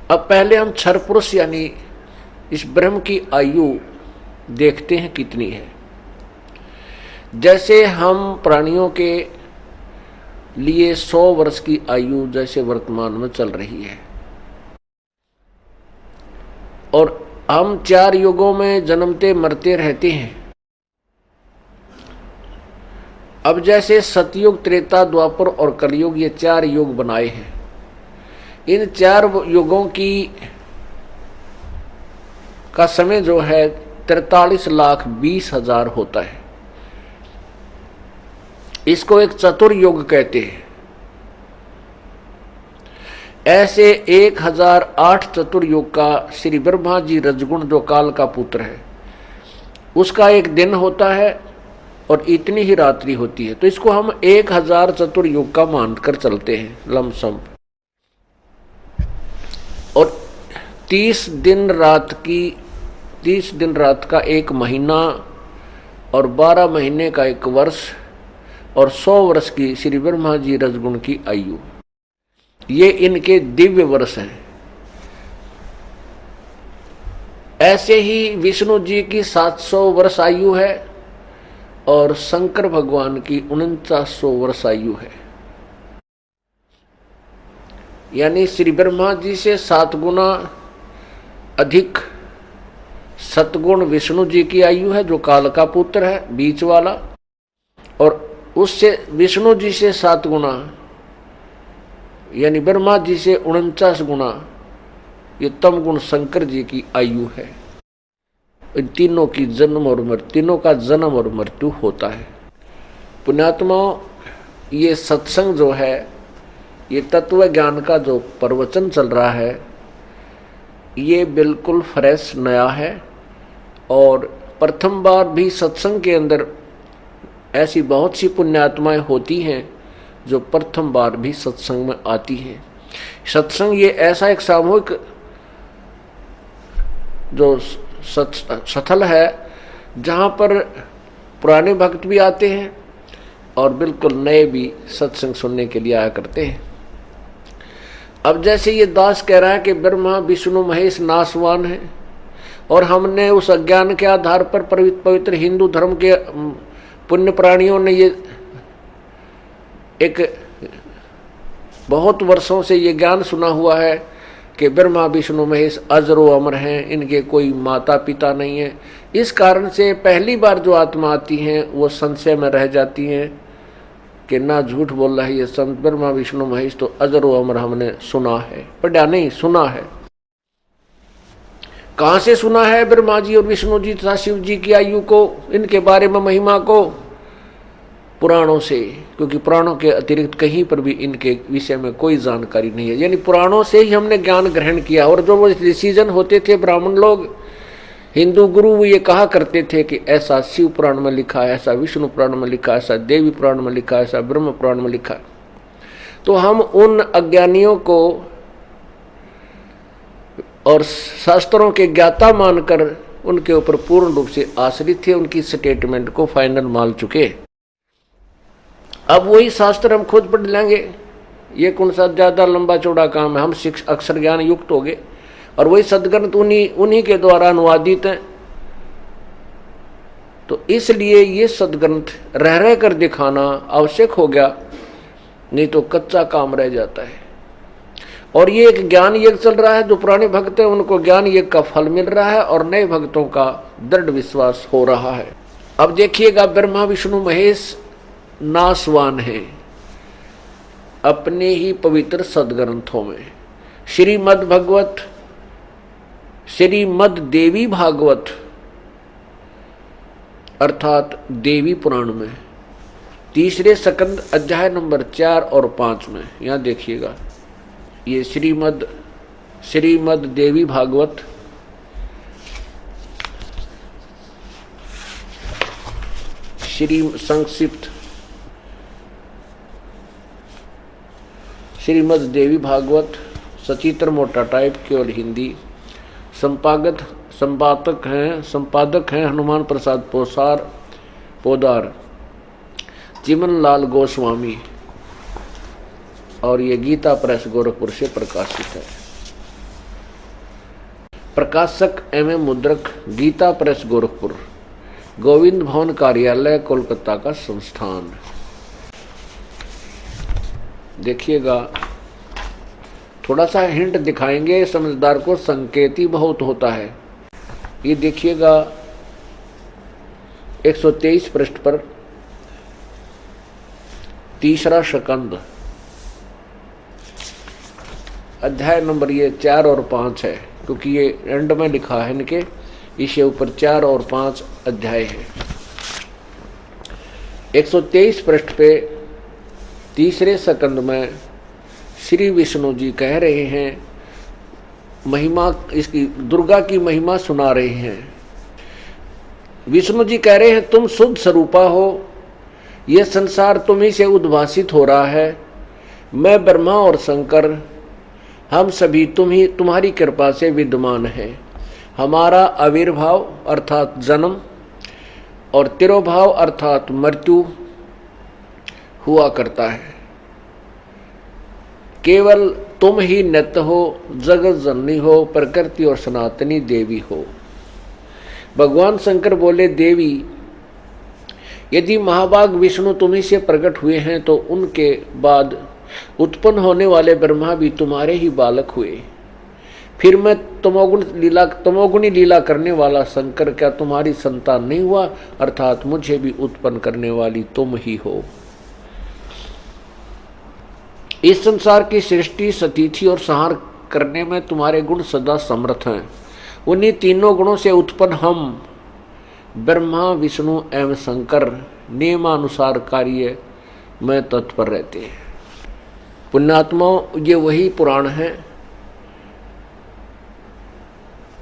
अब पहले हम क्षर पुरुष यानी इस ब्रह्म की आयु देखते हैं कितनी है। जैसे हम प्राणियों के लिए 100 वर्ष की आयु जैसे वर्तमान में चल रही है, और हम 4 युगों में जन्मते मरते रहते हैं। अब जैसे सतयुग, त्रेता, द्वापर और कलयुग, ये 4 युग बनाए हैं। इन 4 युगों का समय जो है 43,20,000 होता है। इसको एक चतुर्युग कहते हैं। ऐसे 1008 चतुर्युग का श्री ब्रह्मा जी रजगुण जो काल का पुत्र है, उसका एक दिन होता है और इतनी ही रात्रि होती है। तो इसको हम 1000 चतुर्युग का मानकर चलते हैं लमसम। और 30 दिन रात का एक महीना और 12 महीने का एक वर्ष और 100 वर्ष की श्री ब्रह्मा जी रजगुण की आयु, ये इनके दिव्य वर्ष हैं। ऐसे ही विष्णु जी की 700 वर्ष आयु है और शंकर भगवान की 4900 वर्ष आयु है। यानी श्री ब्रह्मा जी से 7 गुना अधिक सतगुण विष्णु जी की आयु है, जो काल का पुत्र है बीच वाला, और उससे विष्णु जी से 7 गुना यानी ब्रह्मा जी से 49 गुना ये तम गुण शंकर जी की आयु है। इन तीनों का जन्म और मृत्यु होता है। पुण्यात्माओं, ये सत्संग जो है, ये तत्व ज्ञान का जो प्रवचन चल रहा है, ये बिल्कुल फ्रेश नया है। और प्रथम बार भी सत्संग के अंदर ऐसी बहुत सी पुण्यात्माएं होती हैं जो प्रथम बार भी सत्संग में आती हैं। सत्संग ये ऐसा एक सामूहिक जो स्थल है जहाँ पर पुराने भक्त भी आते हैं और बिल्कुल नए भी सत्संग सुनने के लिए आया करते हैं। अब जैसे ये दास कह रहा है कि ब्रह्मा विष्णु महेश नासवान है, और हमने उस अज्ञान के आधार पर पवित्र हिंदू धर्म के पुण्य प्राणियों ने ये एक बहुत वर्षों से ये ज्ञान सुना हुआ है कि ब्रह्मा विष्णु महेश अजरो अमर हैं, इनके कोई माता पिता नहीं है। इस कारण से पहली बार जो आत्मा आती हैं वो संशय में रह जाती हैं कि ना झूठ बोल रहा है ये संत ब्रह्मा विष्णु महेश तो अजरो अमर हमने सुना है, पढ़ा नहीं सुना है। कहाँ से सुना है ब्रह्मा जी और विष्णु जी तथा शिव जी की आयु को, इनके बारे में महिमा को? पुराणों से, क्योंकि पुराणों के अतिरिक्त कहीं पर भी इनके विषय में कोई जानकारी नहीं है। यानी पुराणों से ही हमने ज्ञान ग्रहण किया। और जो वो डिसीजन होते थे ब्राह्मण लोग, हिंदू गुरु, वो ये कहा करते थे कि ऐसा शिव पुराण में लिखा है, ऐसा विष्णु पुराण में लिखा है, ऐसा देवी पुराण में लिखा है, ऐसा ब्रह्म पुराण में लिखा है। तो हम उन अज्ञानियों को और शास्त्रों के ज्ञाता मानकर उनके ऊपर पूर्ण रूप से आश्रित थे, उनकी स्टेटमेंट को फाइनल मान चुके। अब वही शास्त्र हम खुद पढ़ लेंगे, ये कौन सा ज्यादा लंबा चौड़ा काम है। हम अक्षर ज्ञान युक्त हो गए और वही सदग्रंथ उन्हीं के द्वारा अनुवादित हैं। तो इसलिए ये सदग्रंथ रह कर दिखाना आवश्यक हो गया, नहीं तो कच्चा काम रह जाता है। और ये एक ज्ञान यज्ञ चल रहा है। जो पुराने भक्त हैं उनको ज्ञान यज्ञ का फल मिल रहा है और नए भक्तों का दृढ़ विश्वास हो रहा है। अब देखिएगा, ब्रह्मा विष्णु महेश नासवान है अपने ही पवित्र सदग्रंथों में। श्रीमद् देवी भागवत अर्थात देवी पुराण में 3 स्कंद अध्याय नंबर 4 और 5 में, यहां देखिएगा, ये श्रीमद् देवी भागवत संक्षिप्त श्रीमद् देवी भागवत, सचित्र मोटा टाइप, केवल हिंदी। संपादक हैं हनुमान प्रसाद पोदार, चिमन लाल गोस्वामी, और ये गीता प्रेस गोरखपुर से प्रकाशित है। प्रकाशक एवं मुद्रक गीता प्रेस गोरखपुर, गोविंद भवन कार्यालय कोलकाता का संस्थान। देखिएगा, थोड़ा सा हिंट दिखाएंगे, समझदार को संकेत ही बहुत होता है। ये देखिएगा 123 पृष्ठ पर तीसरा शकंद, अध्याय नंबर ये 4 और 5 है, क्योंकि ये एंड में लिखा है इनके, इसके ऊपर 4 और 5 अध्याय है। 123 पृष्ठ पे तीसरे सकंद में श्री विष्णु जी कह रहे हैं, महिमा इसकी, दुर्गा की महिमा सुना रहे हैं। विष्णु जी कह रहे हैं, तुम शुद्ध स्वरूपा हो, यह संसार तुम्ही से उद्भासित हो रहा है। मैं ब्रह्मा और शंकर, हम सभी तुम्हारी कृपा से विद्यमान है। हमारा आविर्भाव अर्थात जन्म और तिरोभाव अर्थात मृत्यु हुआ करता है। केवल तुम ही नित्य हो, जगत जननी हो, प्रकृति और सनातनी देवी हो। भगवान शंकर बोले, देवी, यदि महाभाग विष्णु तुम्ही से प्रकट हुए हैं तो उनके बाद उत्पन्न होने वाले ब्रह्मा भी तुम्हारे ही बालक हुए। फिर मैं तमोगुणी लीला करने वाला शंकर क्या तुम्हारी संतान नहीं हुआ? अर्थात मुझे भी उत्पन्न करने वाली तुम ही हो। इस संसार की सृष्टि, सतिथि और संहार करने में तुम्हारे गुण सदा समर्थ हैं। उन्हीं तीनों गुणों से उत्पन्न हम ब्रह्मा, विष्णु एवं शंकर नियमानुसार कार्य में तत्पर रहते हैं। पुण्यात्माओं, ये वही पुराण है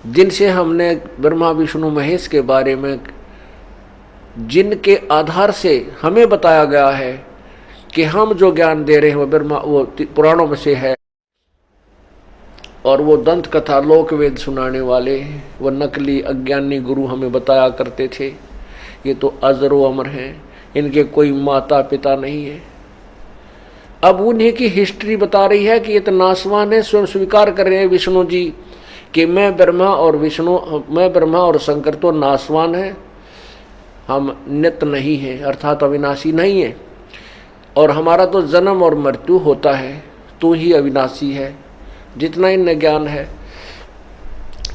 जिनसे हमने ब्रह्मा, विष्णु, महेश के बारे में, जिनके आधार से हमें बताया गया है कि हम जो ज्ञान दे रहे हैं वो ब्रह्मा, वो पुराणों में से है। और वो दंत कथा, लोक वेद सुनाने वाले, वो नकली अज्ञानी गुरु हमें बताया करते थे, ये तो अजरो अमर हैं, इनके कोई माता पिता नहीं है। अब उन्हीं की हिस्ट्री बता रही है कि ये तो नासवान है। स्वयं स्वीकार कर रहे हैं विष्णु जी कि मैं ब्रह्मा और शंकर तो नासवान है, हम नित्य नहीं है, अर्थात अविनाशी नहीं है, और हमारा तो जन्म और मृत्यु होता है, तू ही अविनाशी है, जितना इन्हें ज्ञान है।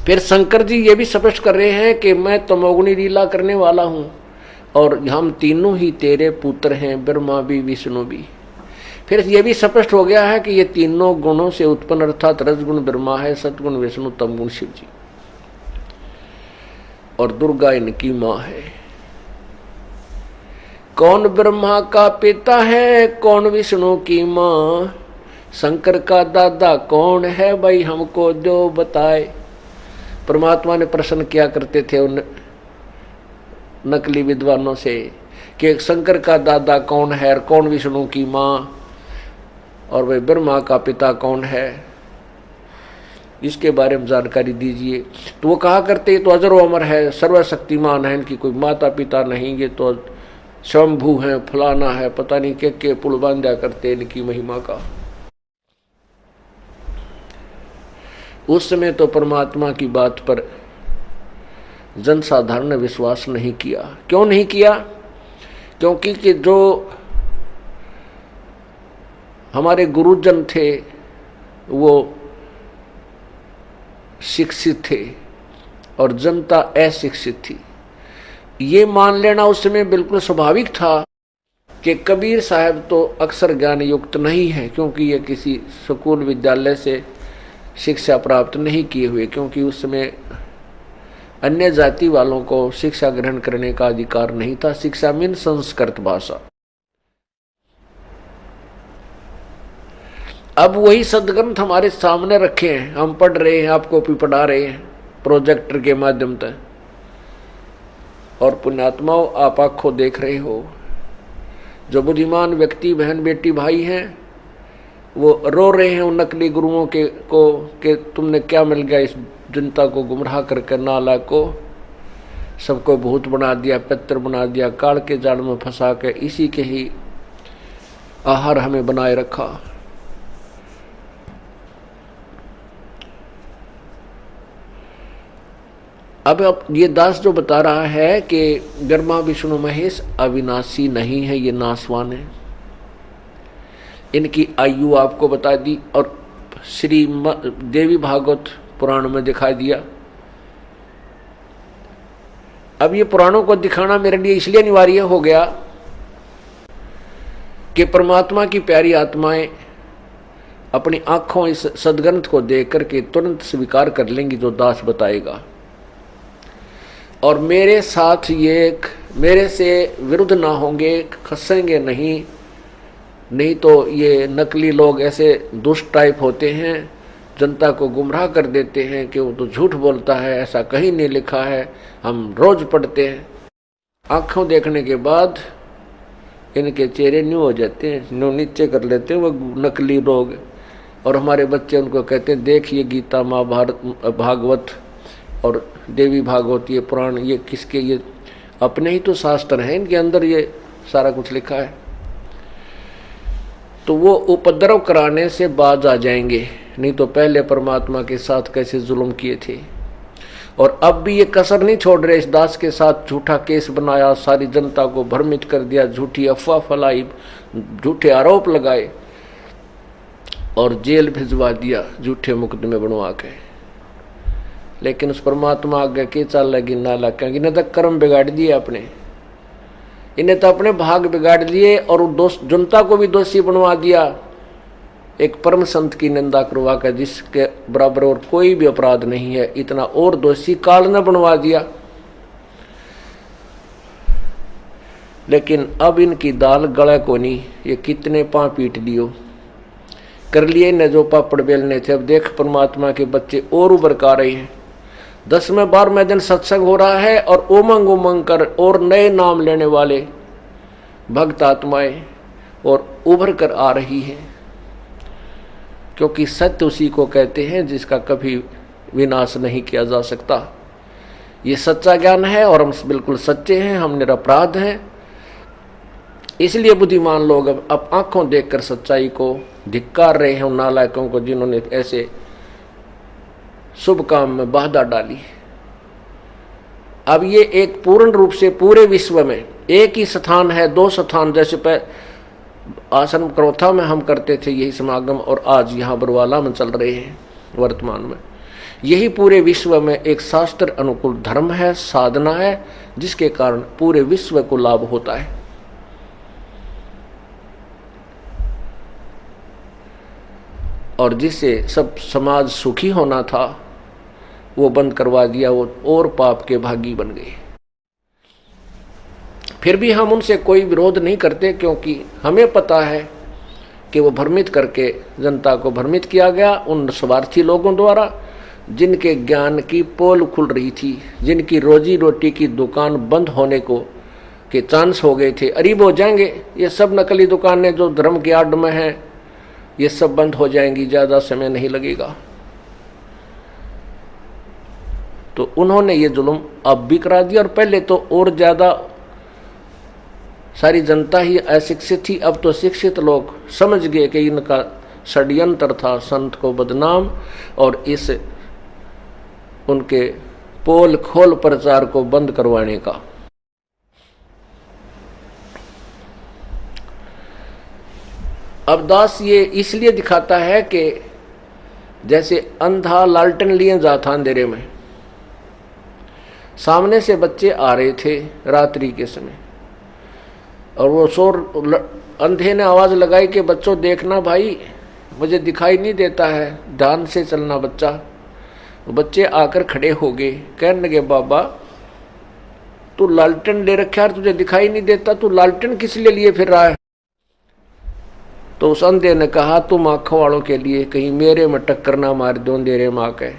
फिर शंकर जी ये भी स्पष्ट कर रहे हैं कि मैं तमोगुणी लीला करने वाला हूँ और हम तीनों ही तेरे पुत्र हैं, ब्रह्मा भी, विष्णु भी। फिर ये भी स्पष्ट हो गया है कि ये तीनों गुणों से उत्पन्न, अर्थात रजगुण ब्रह्मा है, सतगुण विष्णु, तमगुण शिव जी, और दुर्गा इनकी माँ है। कौन ब्रह्मा का पिता है, कौन विष्णु की माँ, शंकर का दादा कौन है, भाई हमको जो बताए। परमात्मा ने प्रश्न किया करते थे उन नकली विद्वानों से कि शंकर का दादा कौन है और कौन विष्णु की माँ, और वह ब्रह्मा का पिता कौन है, इसके बारे में जानकारी दीजिए। तो वो कहा करते, तो अजरो अमर है, सर्वशक्तिमान है, इनकी कोई माता पिता नहीं, ये तो शंभु है, फलाना है, पता नहीं के पुल बांधा करते इनकी महिमा का। उस समय तो परमात्मा की बात पर जनसाधारण ने विश्वास नहीं किया। क्यों नहीं किया? क्योंकि कि जो हमारे गुरुजन थे वो शिक्षित थे और जनता अशिक्षित थी। ये मान लेना उस समय बिल्कुल स्वाभाविक था कि कबीर साहब तो अक्सर ज्ञान युक्त नहीं है, क्योंकि ये किसी स्कूल विद्यालय से शिक्षा प्राप्त नहीं किए हुए, क्योंकि उस समय अन्य जाति वालों को शिक्षा ग्रहण करने का अधिकार नहीं था। शिक्षा मीन संस्कृत भाषा। अब वही सदग्रंथ हमारे सामने रखे हैं, हम पढ़ रहे हैं, आपको भी पढ़ा रहे हैं प्रोजेक्टर के माध्यम से। और पुण्यात्माओं, आप आंखों देख रहे हो, जो बुद्धिमान व्यक्ति, बहन बेटी भाई हैं, वो रो रहे हैं उन नकली गुरुओं के को कि तुमने क्या मिल गया इस जनता को गुमराह करके, नाला को सबको भूत बना दिया, पितर बना दिया, काल के जाल में फंसा के इसी के ही आहार हमें बनाए रखा। अब ये दास जो बता रहा है कि ब्रह्मा विष्णु महेश अविनाशी नहीं है, ये नाशवान है। इनकी आयु आपको बता दी और श्री देवी भागवत पुराण में दिखाई दिया। अब ये पुराणों को दिखाना मेरे लिए इसलिए अनिवार्य हो गया कि परमात्मा की प्यारी आत्माएं अपनी आंखों इस सदग्रंथ को देख करके तुरंत स्वीकार कर लेंगी जो दास बताएगा, और मेरे साथ ये मेरे से विरुद्ध ना होंगे, खसेंगे नहीं तो ये नकली लोग ऐसे दुष्ट टाइप होते हैं, जनता को गुमराह कर देते हैं कि वो तो झूठ बोलता है, ऐसा कहीं नहीं लिखा है, हम रोज पढ़ते हैं। आंखों देखने के बाद इनके चेहरे न्यू हो जाते हैं, न्यू नीचे कर लेते हैं वो नकली लोग, और हमारे बच्चे उनको कहते हैं देख ये गीता महाभारत भागवत और देवी भागवत ये पुराण ये किसके, ये अपने ही तो शास्त्र हैं, इनके अंदर ये सारा कुछ लिखा है। तो वो उपद्रव कराने से बाज आ जाएंगे, नहीं तो पहले परमात्मा के साथ कैसे जुल्म किए थे। और अब भी ये कसर नहीं छोड़ रहे, इस दास के साथ झूठा केस बनाया, सारी जनता को भ्रमित कर दिया, झूठी अफवाह फैलाई, झूठे आरोप लगाए और जेल भिजवा दिया झूठे मुकदमे बनवा के। लेकिन उस परमात्मा आगे के चल लगी नाला, क्योंकि इन्हें तो कर्म बिगाड़ दिए अपने, इन्हें तो अपने भाग बिगाड़ लिए और जनता को भी दोषी बनवा दिया। एक परम संत की निंदा करवा कर जिसके बराबर और कोई भी अपराध नहीं है, इतना और दोषी काल ने बनवा दिया। लेकिन अब इनकी दाल गले को नहीं, ये कितने पांव पीट लियो कर लिए ने जो पापड़ बेलने थे। अब देख परमात्मा के बच्चे और उभर का रहे हैं, 10वें 12वें दिन सत्संग हो रहा है और उमंग उमंग कर और नए नाम लेने वाले भक्त आत्माएं और उभर कर आ रही है, क्योंकि सत्य उसी को कहते हैं जिसका कभी विनाश नहीं किया जा सकता। ये सच्चा ज्ञान है और हम बिल्कुल सच्चे हैं, हम निरपराध हैं। इसलिए बुद्धिमान लोग अब आंखों देखकर सच्चाई को धिक्कार रहे हैं उन नालायकों को जिन्होंने ऐसे शुभ काम में बाधा डाली। अब ये एक पूर्ण रूप से पूरे विश्व में एक ही स्थान है, 2 स्थान जैसे आश्रम क्रोथा में हम करते थे यही समागम, और आज यहाँ बरवाला में चल रहे हैं वर्तमान में। यही पूरे विश्व में एक शास्त्र अनुकूल धर्म है, साधना है, जिसके कारण पूरे विश्व को लाभ होता है। और जिससे सब समाज सुखी होना था वो बंद करवा दिया, वो और पाप के भागी बन गए। फिर भी हम उनसे कोई विरोध नहीं करते, क्योंकि हमें पता है कि वो भ्रमित करके जनता को भ्रमित किया गया उन स्वार्थी लोगों द्वारा, जिनके ज्ञान की पोल खुल रही थी, जिनकी रोजी रोटी की दुकान बंद होने को के चांस हो गए थे, अरीब हो जाएंगे। ये सब नकली दुकानें जो धर्म के आड़ में हैं ये सब बंद हो जाएंगी, ज़्यादा समय नहीं लगेगा। तो उन्होंने ये जुल्म अब भी करा दिया, और पहले तो और ज़्यादा सारी जनता ही अशिक्षित थी, अब तो शिक्षित लोग समझ गए कि इनका षड्यंत्र था संत को बदनाम और इस उनके पोल खोल प्रचार को बंद करवाने का। अब दास ये इसलिए दिखाता है कि जैसे अंधा लालटेन लिए जाता अंधेरे में, सामने से बच्चे आ रहे थे रात्रि के समय, और वो शोर अंधे ने आवाज लगाई कि बच्चों देखना भाई, मुझे दिखाई नहीं देता है, ध्यान से चलना बच्चा। बच्चे आकर खड़े हो गए, कहने लगे बाबा तू लालटेन ले रखा है, तुझे दिखाई नहीं देता, तू लालटेन किस लिए फिर रहा है? तो उस अंधे ने कहा तुम आंखों वालों के लिए, कहीं मेरे में टक्कर ना मार दो अंधेरे में आके।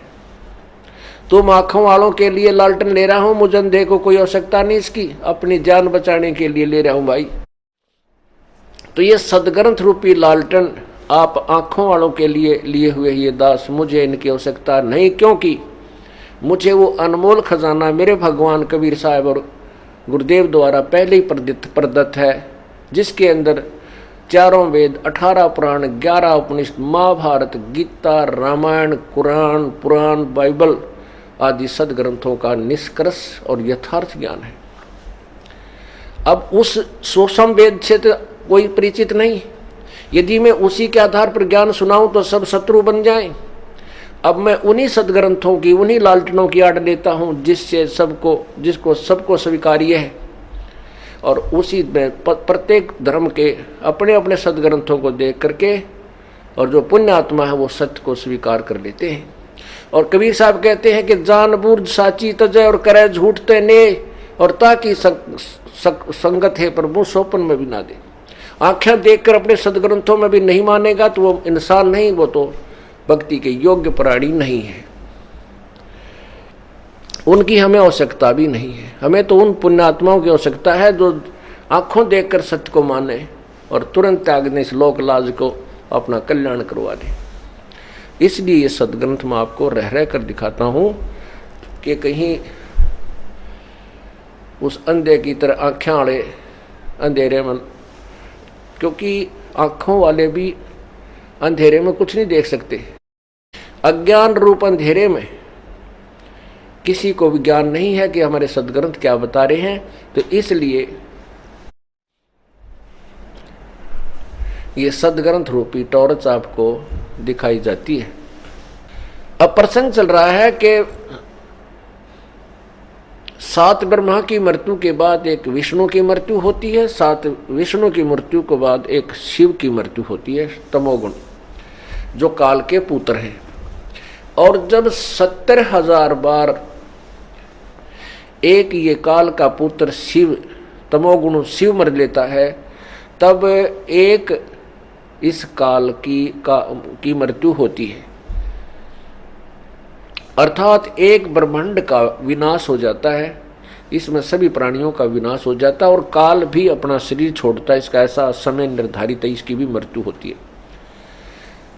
तुम आंखों वालों के लिए लालटेन ले रहा हूं, मुझे अंधे को कोई आवश्यकता नहीं इसकी, अपनी जान बचाने के लिए ले रहा हूं भाई। तो ये सदग्रंथ रूपी लालटेन आप आंखों वालों के लिए लिए हुए ये दास, मुझे इनकी आवश्यकता नहीं, क्योंकि मुझे वो अनमोल खजाना मेरे भगवान कबीर साहब और गुरुदेव द्वारा पहले ही प्रदत्त है, जिसके अंदर 4 वेद, 18 पुराण, 11 उपनिषद, महाभारत, गीता, रामायण, कुरान, पुराण, बाइबल आदि सदग्रंथों का निष्कर्ष और यथार्थ ज्ञान है। अब उस सूक्ष्म वेद से तो कोई परिचित नहीं। यदि मैं उसी के आधार पर ज्ञान सुनाऊं तो सब शत्रु बन जाएं। अब मैं उन्हीं सदग्रंथों की, उन्हीं लालटनों की आड़ लेता हूं जिसको सबको स्वीकार्य है, और उसी में प्रत्येक धर्म के अपने अपने सदग्रंथों को देख करके और जो पुण्य आत्मा है वो सत्य को स्वीकार कर लेते हैं। और कबीर साहब कहते हैं कि जान बूझ साची तजय और करे झूठ ते ने, और ताकि संगत है प्रभु सोपन में भी ना दे। आंखें देखकर अपने सदग्रंथों में भी नहीं मानेगा तो वो इंसान नहीं, वो तो भक्ति के योग्य प्राणी नहीं है। उनकी हमें आवश्यकता भी नहीं है। हमें तो उन पुण्यात्माओं की आवश्यकता है जो आंखों देखकर सत्य को माने और तुरंत त्यागने इस लोक लाज को अपना कल्याण करवा दे। इसलिए ये सदग्रंथ मैं आपको रह रह कर दिखाता हूं कि कहीं उस अंधे की तरह आंखें वाले अंधेरे में, क्योंकि आंखों वाले भी अंधेरे में कुछ नहीं देख सकते। अज्ञान रूप अंधेरे में किसी को भी ज्ञान नहीं है कि हमारे सदग्रंथ क्या बता रहे हैं, तो इसलिए ये सदग्रंथ रूपी टॉर्च आपको दिखाई जाती है। अब प्रसंग चल रहा है कि 7 ब्रह्मा की मृत्यु के बाद एक विष्णु की मृत्यु होती है, 7 विष्णु की मृत्यु के बाद एक शिव की मृत्यु होती है, तमोगुण, जो काल के पुत्र हैं। और जब 70,000 बार एक ये काल का पुत्र शिव, तमोगुण शिव मर लेता है, तब एक इस काल की मृत्यु होती है। अर्थात एक ब्रह्मांड का विनाश हो जाता है, इसमें सभी प्राणियों का विनाश हो जाता है और काल भी अपना शरीर छोड़ता है। इसका ऐसा समय निर्धारित है, इसकी भी मृत्यु होती है।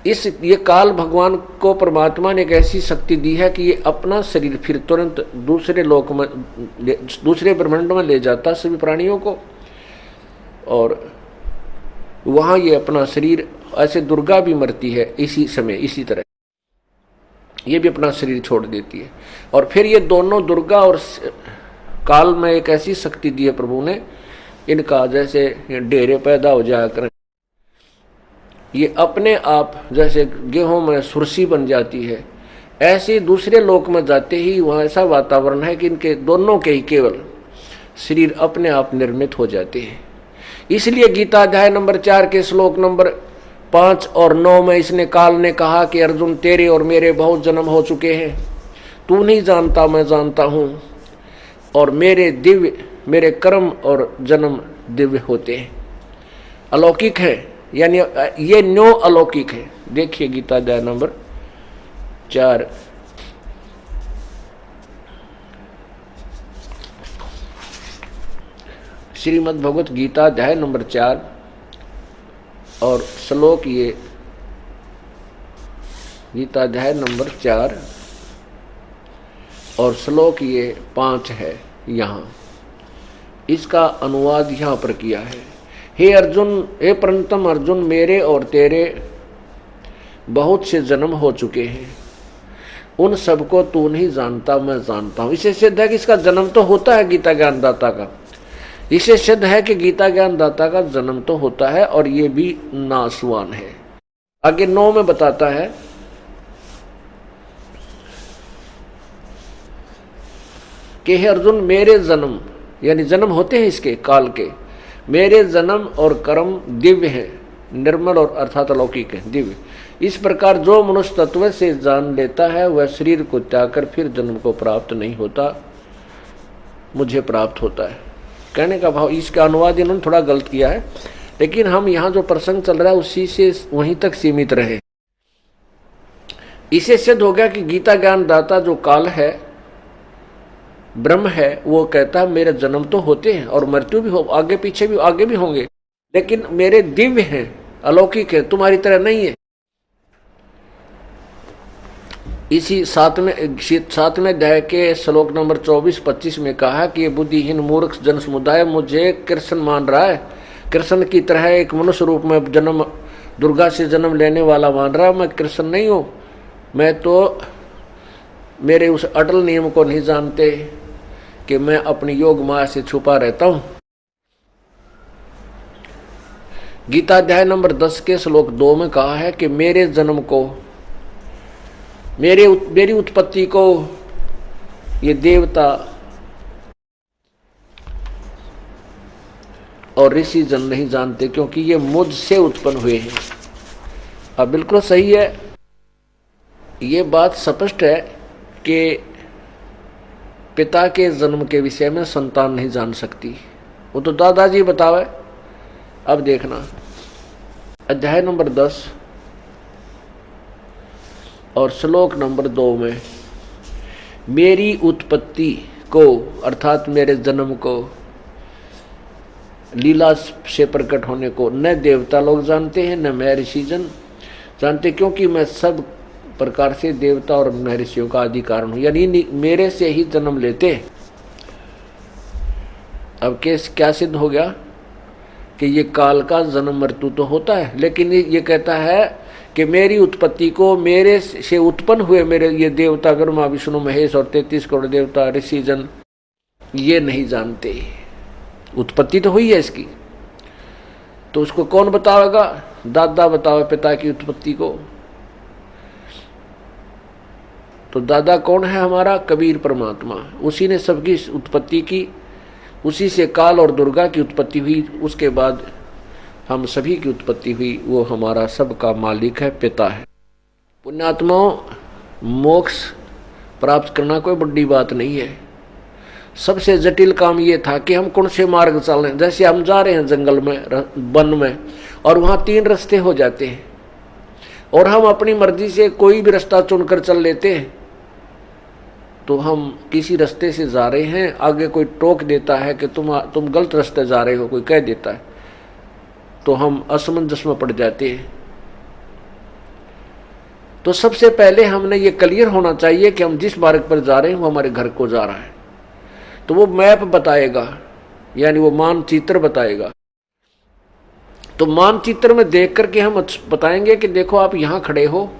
ये काल भगवान को परमात्मा ने एक ऐसी शक्ति दी है कि ये अपना शरीर फिर तुरंत दूसरे लोक में, दूसरे ब्रह्मांड में ले जाता है सभी प्राणियों को, और वहां ये अपना शरीर, ऐसे दुर्गा भी मरती है इसी समय, इसी तरह ये भी अपना शरीर छोड़ देती है। और फिर ये दोनों, दुर्गा और काल में एक ऐसी शक्ति दी है प्रभु ने, इनका जैसे डेरे पैदा हो जाया करें, ये अपने आप जैसे गेहूं में सुरसी बन जाती है, ऐसे दूसरे लोक में जाते ही वहाँ ऐसा वातावरण है कि इनके दोनों के ही केवल शरीर अपने आप निर्मित हो जाते हैं। इसलिए गीता अध्याय नंबर 4 के श्लोक नंबर 5 और 9 में इसने काल ने कहा कि अर्जुन तेरे और मेरे बहुत जन्म हो चुके हैं, तू नहीं जानता मैं जानता हूँ, और मेरे कर्म और जन्म दिव्य होते हैं, अलौकिक है, यानी ये न्यो अलौकिक है। देखिए गीता अध्याय नंबर 4 श्रीमद् भगवत गीता अध्याय नंबर 4 और श्लोक, ये गीता अध्याय नंबर 4 और श्लोक ये 5 है। यहाँ इसका अनुवाद यहाँ पर किया है। हे अर्जुन, हे प्रणतम अर्जुन, मेरे और तेरे बहुत से जन्म हो चुके हैं, उन सबको तू नहीं जानता मैं जानता हूं। इसे सिद्ध है कि इसका जन्म तो होता है गीता ज्ञानदाता का, इसे सिद्ध है कि गीता ज्ञानदाता का जन्म तो होता है और ये भी नासवान है। आगे 9 में बताता है कि हे अर्जुन, मेरे जन्म, यानी जन्म होते हैं इसके काल के, मेरे जन्म और कर्म दिव्य है, निर्मल और अर्थात अलौकिक है, दिव्य। इस प्रकार जो मनुष्य तत्व से जान लेता है वह शरीर को त्याग कर फिर जन्म को प्राप्त नहीं होता, मुझे प्राप्त होता है। कहने का भाव, इसका अनुवाद इन्होंने थोड़ा गलत किया है, लेकिन हम यहाँ जो प्रसंग चल रहा है उसी से वहीं तक सीमित रहे। इसे सिद्ध हो गया कि गीता ज्ञान दाता जो काल है, ब्रह्म है, वो कहता है मेरे जन्म तो होते हैं और मृत्यु भी हो, आगे पीछे भी, आगे भी होंगे, लेकिन मेरे दिव्य हैं, अलौकिक है, तुम्हारी तरह नहीं है। इसी 7वें अध्याय के श्लोक नंबर 24-25 में कहा कि ये बुद्धिहीन मूर्ख जन समुदाय मुझे कृष्ण मान रहा है, कृष्ण की तरह एक मनुष्य रूप में जन्म, दुर्गा से जन्म लेने वाला मान रहा है। मैं कृष्ण नहीं हूँ, मैं तो मेरे उस अटल नियम को नहीं जानते कि मैं अपनी योग माया से छुपा रहता हूं। गीता अध्याय नंबर 10 के श्लोक 2 में कहा है कि मेरे जन्म को, मेरी उत्पत्ति को ये देवता और ऋषि जन नहीं जानते, क्योंकि ये मुझसे उत्पन्न हुए हैं। अब बिल्कुल सही है, ये बात स्पष्ट है कि पिता के जन्म के विषय में संतान नहीं जान सकती, वो तो दादाजी बतावे। अब देखना अध्याय नंबर 10 और श्लोक नंबर 2 में, मेरी उत्पत्ति को अर्थात मेरे जन्म को, लीला से प्रकट होने को न देवता लोग जानते हैं न मैं ऋषिजन जानते, क्योंकि मैं सब प्रकार से देवता और महर्षियों का आदि कारण हूं, यानी मेरे से ही जन्म लेते। अब केस क्या सिद्ध हो गया कि ये काल का जन्म मृत्यु तो होता है, लेकिन ये कहता है कि मेरी उत्पत्ति को, मेरे से उत्पन्न हुए मेरे ये देवता ब्रह्मा विष्णु महेश और 33 करोड़ देवता ऋषिजन ये नहीं जानते। उत्पत्ति तो हुई है इसकी, तो उसको कौन बतावेगा? दादा बतावे पिता की उत्पत्ति को। तो दादा कौन है हमारा? कबीर परमात्मा, उसी ने सबकी उत्पत्ति की, उसी से काल और दुर्गा की उत्पत्ति हुई, उसके बाद हम सभी की उत्पत्ति हुई। वो हमारा सबका मालिक है, पिता है। पुण्यात्माओं, मोक्ष प्राप्त करना कोई बड़ी बात नहीं है। सबसे जटिल काम ये था कि हम कौन से मार्ग चलें। जैसे हम जा रहे हैं जंगल में, वन में, और वहाँ 3 रास्ते हो जाते हैं और हम अपनी मर्जी से कोई भी रास्ता चुनकर चल लेते हैं, तो हम किसी रास्ते से जा रहे हैं, आगे कोई टोक देता है कि तुम गलत रास्ते जा रहे हो, कोई कह देता है, तो हम असमंजस में पड़ जाते हैं। तो सबसे पहले हमने ये क्लियर होना चाहिए कि हम जिस मार्ग पर जा रहे हैं वो हमारे घर को जा रहा है। तो वो मैप बताएगा, यानी वो मानचित्र बताएगा। तो मानचित्र में देख करके हम बताएंगे कि देखो आप यहाँ खड़े हो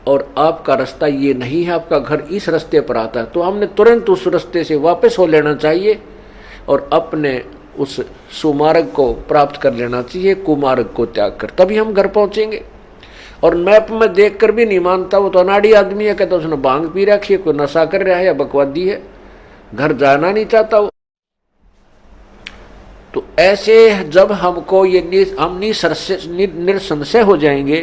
और आपका रास्ता ये नहीं है, आपका घर इस रास्ते पर आता है। तो हमने तुरंत उस रास्ते से वापस हो लेना चाहिए और अपने उस सुमार्ग को प्राप्त कर लेना चाहिए, कुमार्ग को त्याग कर, तभी हम घर पहुंचेंगे। और मैप में देख कर भी नहीं मानता, वो तो अनाड़ी आदमी है, कहता उसने भांग पी रखी है, कोई नशा कर रहा है या बकवादी है, घर जाना नहीं चाहता वो। तो ऐसे जब हमको ये हम निसंशय हो जाएंगे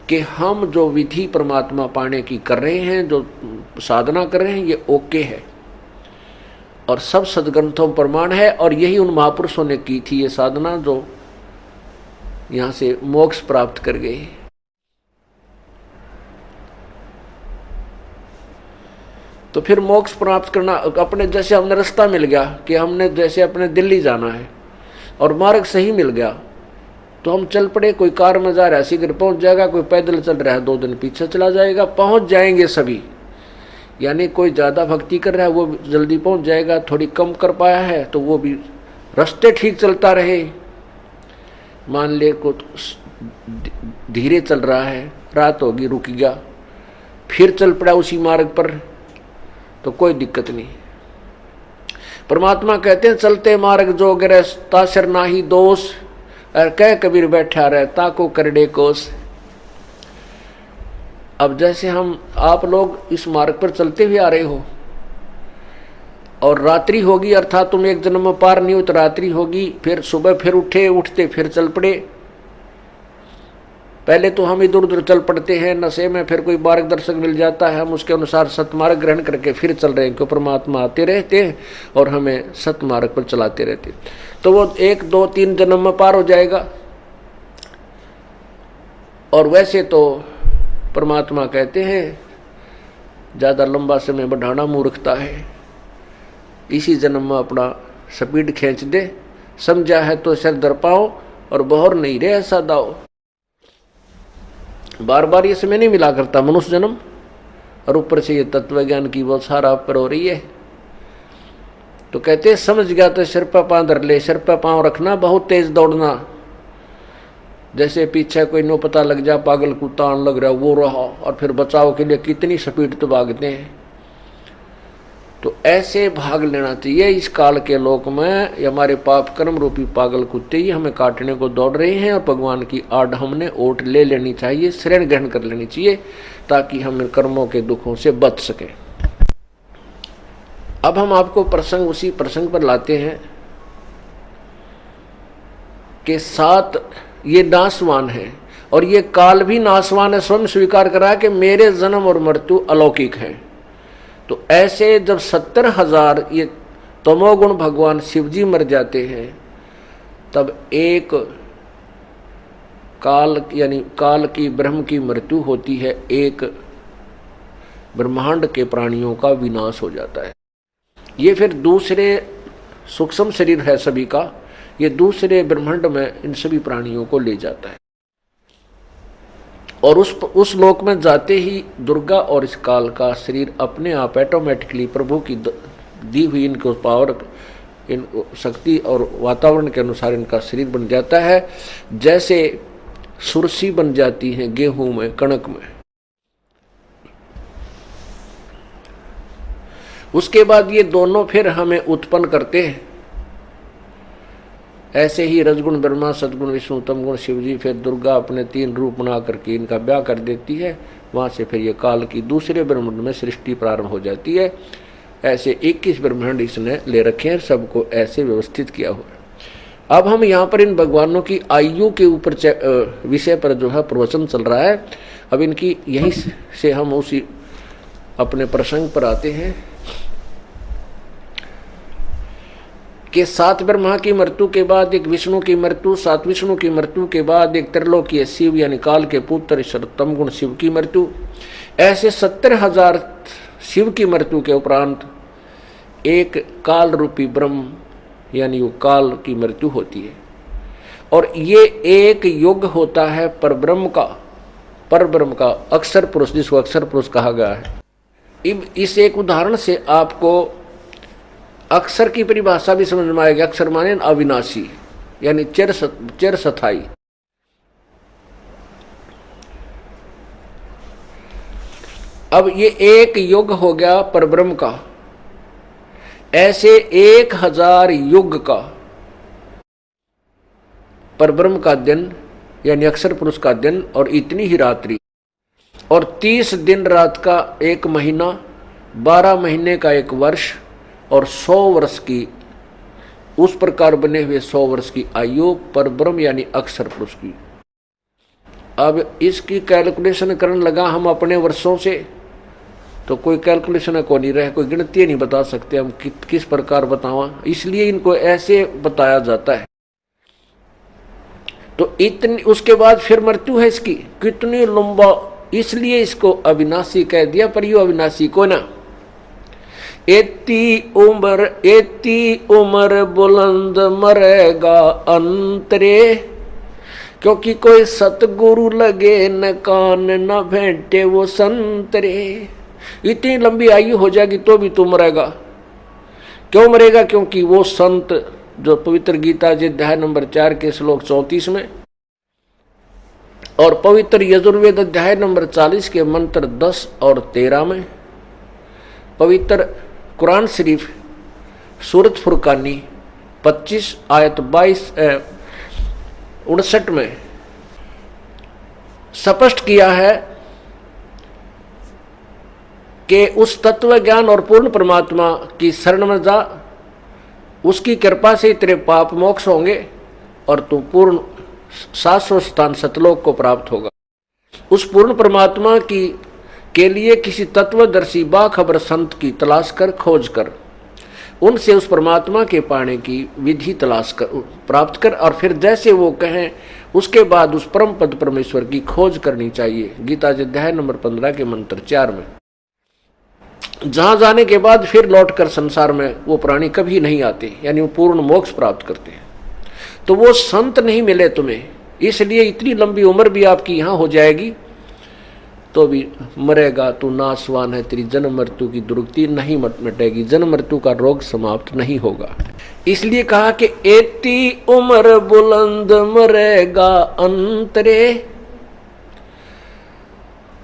कि हम जो विधि परमात्मा पाने की कर रहे हैं, जो साधना कर रहे हैं, ये ओके है और सब सदग्रंथों प्रमाण है, और यही उन महापुरुषों ने की थी ये साधना जो यहां से मोक्ष प्राप्त कर गए। तो फिर मोक्ष प्राप्त करना, अपने जैसे हमने रास्ता मिल गया कि हमने जैसे अपने दिल्ली जाना है और मार्ग सही मिल गया, तो हम चल पड़े। कोई कार में जा रहा है शीघ्र पहुंच जाएगा, कोई पैदल चल रहा है 2 दिन पीछे चला जाएगा, पहुंच जाएंगे सभी। यानी कोई ज़्यादा भक्ति कर रहा है वो जल्दी पहुंच जाएगा, थोड़ी कम कर पाया है तो वो भी रास्ते ठीक चलता रहे। मान ले को धीरे चल रहा है, रात होगी, रुक गया, फिर चल पड़ा उसी मार्ग पर, तो कोई दिक्कत नहीं। परमात्मा कहते हैं चलते मार्ग जो गिरे तासर नाही दोष, और कह कबीर बैठा रहता को करडे कोस। अब जैसे हम आप लोग इस मार्ग पर चलते हुए आ रहे हो और रात्रि होगी, अर्थात तुम एक जन्म में पार नहीं हो तो रात्रि होगी, फिर सुबह फिर उठते फिर चल पड़े। पहले तो हम इधर उधर चल पड़ते हैं नशे में, फिर कोई मार्गदर्शक मिल जाता है, हम उसके अनुसार सतमार्ग ग्रहण करके फिर चल रहे हैं, क्यों परमात्मा आते रहते हैं और हमें सतमार्ग पर चलाते रहते हैं। तो वो 1, 2, 3 जन्म में पार हो जाएगा। और वैसे तो परमात्मा कहते हैं ज़्यादा लंबा समय बढ़ाना मूर्खता है, इसी जन्म में अपना स्पीड खींच दे, समझा है तो सिर दर पाओ और बहर नहीं रे ऐसा दाओ। बार बार ये समय नहीं मिला करता मनुष्य जन्म, और ऊपर से ये तत्व ज्ञान की बहुत सारा पर हो रही है। तो कहते हैं समझ गया तो सिर पर पाँव धर ले, सिर पर पाँव रखना, बहुत तेज दौड़ना। जैसे पीछे कोई नो पता लग जा, पागल कुत्ता आने लग रहा वो रहा, और फिर बचाव के लिए कितनी स्पीड तो भागते हैं। तो ऐसे भाग लेना चाहिए। इस काल के लोक में ये हमारे पाप कर्म रूपी पागल कुत्ते ही हमें काटने को दौड़ रहे हैं, और भगवान की आड़ हमने ओट ले लेनी चाहिए, शरण ग्रहण कर लेनी चाहिए, ताकि हम इन कर्मों के दुखों से बच सके। अब हम आपको प्रसंग उसी प्रसंग पर लाते हैं कि 7 ये नाशवान है, और ये काल भी नाशवान है। स्वयं स्वीकार करा कि मेरे जन्म और मृत्यु अलौकिक है। तो ऐसे जब 70,000 ये तमोगुण भगवान शिव जी मर जाते हैं, तब एक काल यानी काल की ब्रह्म की मृत्यु होती है, एक ब्रह्मांड के प्राणियों का विनाश हो जाता है। ये फिर दूसरे सूक्ष्म शरीर है सभी का, ये दूसरे ब्रह्मांड में इन सभी प्राणियों को ले जाता है। और उस लोक में जाते ही दुर्गा और इस काल का शरीर अपने आप ऑटोमेटिकली प्रभु की दी हुई इनको पावर, इन शक्ति और वातावरण के अनुसार इनका शरीर बन जाता है, जैसे सुरसी बन जाती है गेहूं में, कणक में। उसके बाद ये दोनों फिर हमें उत्पन्न करते हैं। ऐसे ही रजगुण ब्रह्मा, सदगुण विष्णु, तमगुण शिव जी, फिर दुर्गा अपने 3 रूप बना करके इनका ब्याह कर देती है। वहाँ से फिर ये काल की दूसरे ब्रह्मांड में सृष्टि प्रारंभ हो जाती है। ऐसे 21 ब्रह्मांड इसने ले रखे हैं, सबको ऐसे व्यवस्थित किया हुआ है। अब हम यहाँ पर इन भगवानों की आयु के ऊपर विषय पर जो है प्रवचन चल रहा है। अब इनकी यहीं से हम उसी अपने प्रसंग पर आते हैं कि 7 ब्रह्मा की मृत्यु के बाद एक विष्णु की मृत्यु, 7 विष्णु की मृत्यु के बाद एक त्रिलोकीय शिव यानी काल के पुत्र तमगुण शिव की मृत्यु। ऐसे 70,000 शिव की मृत्यु के उपरांत एक काल रूपी ब्रह्म यानी वो काल की मृत्यु होती है। और ये एक युग होता है परब्रह्म का अक्षर पुरुष, जिसको अक्षर पुरुष कहा गया है। इस एक उदाहरण से आपको अक्षर की परिभाषा भी समझ में आएगी। अक्षर माने अविनाशी यानी चिर स्थायी। अब ये एक युग हो गया परब्रह्म का, ऐसे 1000 युग का परब्रह्म का दिन यानी अक्षर पुरुष का दिन, और इतनी ही रात्रि, और 30 दिन रात का एक महीना, 12 महीने का एक वर्ष, और 100 वर्ष की उस प्रकार बने हुए 100 वर्ष की आयु परब्रह्म यानी अक्षर पुरुष की। अब इसकी कैलकुलेशन करने लगा हम अपने वर्षों से, तो कोई कैलकुलेशन को नहीं रहे, कोई गिनती नहीं बता सकते हम किस प्रकार बतावा, इसलिए इनको ऐसे बताया जाता है। तो इतनी उसके बाद फिर मृत्यु है इसकी, कितनी लंबा, इसलिए इसको अविनाशी कह दिया। पर यू अविनाशी को ना, एती उम्र बुलंद मरेगा अंतरे, क्योंकि कोई सतगुरु लगे न कान न भेंटे वो संतरे। इतनी लंबी आयु हो जाएगी तो भी तू मरेगा। क्यों मरेगा? क्योंकि वो संत जो पवित्र गीता जी अध्याय नंबर 4 के श्लोक 34 में, और पवित्र यजुर्वेद अध्याय नंबर 40 के मंत्र 10 और 13 में, पवित्र कुरान शरीफ सूरत फुरकानी 25 आयत 59 में स्पष्ट किया है कि उस तत्व ज्ञान और पूर्ण परमात्मा की शरण में जा, उसकी कृपा से तेरे पाप मोक्ष होंगे और तू पूर्ण शाश्वत स्थान सतलोक को प्राप्त होगा। उस पूर्ण परमात्मा की के लिए किसी तत्वदर्शी बाखबर संत की तलाश कर, खोज कर, उनसे उस परमात्मा के पाने की विधि तलाश कर, प्राप्त कर, और फिर जैसे वो कहें उसके बाद उस परम पद परमेश्वर की खोज करनी चाहिए। गीता जी अध्याय नंबर 15 के मंत्र 4 में। जहां जाने के बाद फिर लौटकर संसार में वो प्राणी कभी नहीं आते, यानी वो पूर्ण मोक्ष प्राप्त करते हैं। तो वो संत नहीं मिले तुम्हें, इसलिए इतनी लंबी उम्र भी आपकी यहां हो जाएगी। तो भी मरेगा, तू नासवान है, तेरी जन्म मृत्यु की दुर्गति नहीं मिटेगी, जन्म मृत्यु का रोग समाप्त नहीं होगा। इसलिए कहा कि एती उम्र बुलंद मरेगा अंतरे,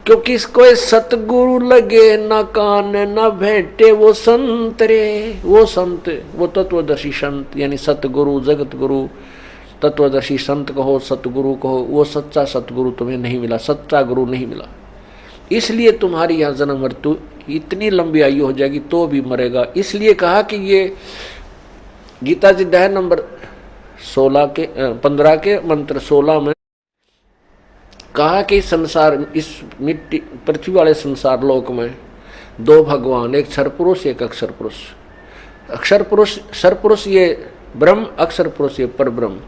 क्योंकि कोई सतगुरु लगे न कान न भेंटे वो संतरे। वो संत, वो तत्वदर्शी संत यानी सतगुरु, जगत गुरु, तत्वदर्शी संत कहो, सतगुरु कहो, वो सच्चा सतगुरु तुम्हें नहीं मिला, सच्चा गुरु नहीं मिला। इसलिए तुम्हारी यहाँ जन्म मृत्यु इतनी लंबी आयु हो जाएगी तो भी मरेगा। इसलिए कहा कि ये गीता जी अध्याय नंबर 15 के मंत्र 16 में कहा कि संसार, इस मिट्टी पृथ्वी वाले संसार लोक में दो भगवान, एक क्षर पुरुष एक अक्षर पुरुष। अक्षर पुरुष, क्षर पुरुष ये ब्रह्म, अक्षर पुरुष ये पर ब्रह्म।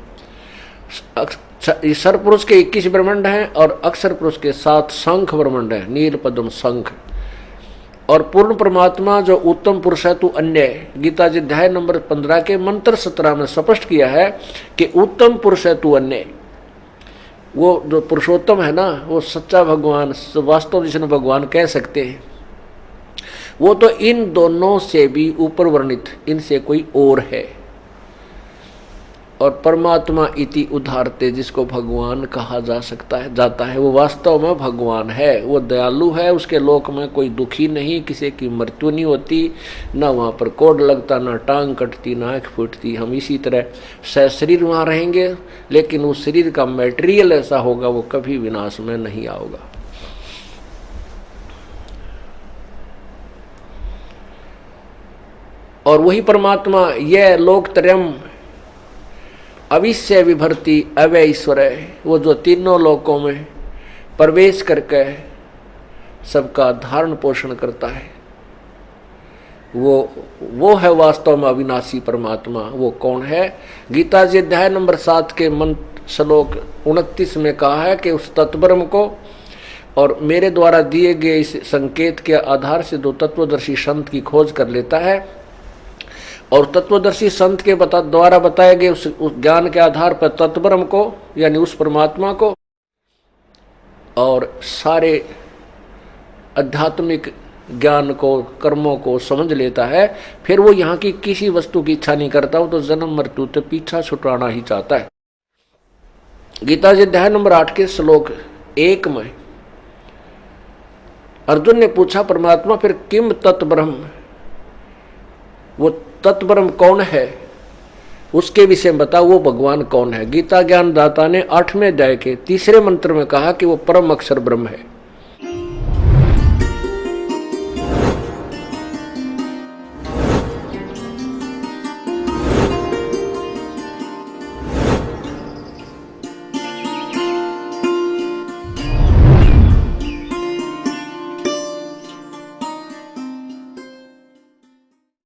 क्षर पुरुष के 21 ब्रह्मांड हैं और अक्षर पुरुष के 7 शंख ब्रह्मांड है, नील पद्म शंख। और पूर्ण परमात्मा जो उत्तम पुरुष है तू अन्य। गीता जी अध्याय नंबर 15 के मंत्र 17 में स्पष्ट किया है कि उत्तम पुरुष है तू अन्य। वो जो पुरुषोत्तम है ना, वो सच्चा भगवान, वास्तव जिसने भगवान कह सकते हैं, वो तो इन दोनों से भी ऊपर वर्णित, इनसे कोई और है। और परमात्मा इति उदारते, जिसको भगवान कहा जा सकता है, जाता है, वो वास्तव में भगवान है। वो दयालु है, उसके लोक में कोई दुखी नहीं, किसी की मृत्यु नहीं होती, ना वहाँ पर कोड लगता, ना टांग कटती, ना आँख फूटती। हम इसी तरह सशरीर वहाँ रहेंगे, लेकिन उस शरीर का मटेरियल ऐसा होगा वो कभी विनाश में नहीं आओगा। और वही परमात्मा यह लोकत्रयम अविश्य विभर्ति अव्यय ईश्वर है, वो जो तीनों लोकों में प्रवेश करके सबका धारण पोषण करता है, वो है वास्तव में अविनाशी परमात्मा। वो कौन है? गीता जी अध्याय नंबर 7 के मंत्र श्लोक 29 में कहा है कि उस तत्ब्रह्म को और मेरे द्वारा दिए गए इस संकेत के आधार से दो तत्वदर्शी संत की खोज कर लेता है और तत्वदर्शी संत के द्वारा बताए गए उस ज्ञान के आधार पर तत्ब्रह्म को यानी उस परमात्मा को और सारे आध्यात्मिक ज्ञान को, कर्मों को समझ लेता है, फिर वो यहाँ की किसी वस्तु की इच्छा नहीं करता, वो तो जन्म मृत्यु से पीछा छुड़ाना ही चाहता है। गीता जी अध्याय नंबर 8 के श्लोक 1 में अर्जुन ने पूछा, परमात्मा फिर किम तत्ब्रह्म, वो तत्ब्रह्म कौन है, उसके विषय में बताओ, वो भगवान कौन है। गीता ज्ञान दाता ने 8वें अध्याय के 3 मंत्र में कहा कि वो परम अक्षर ब्रह्म है।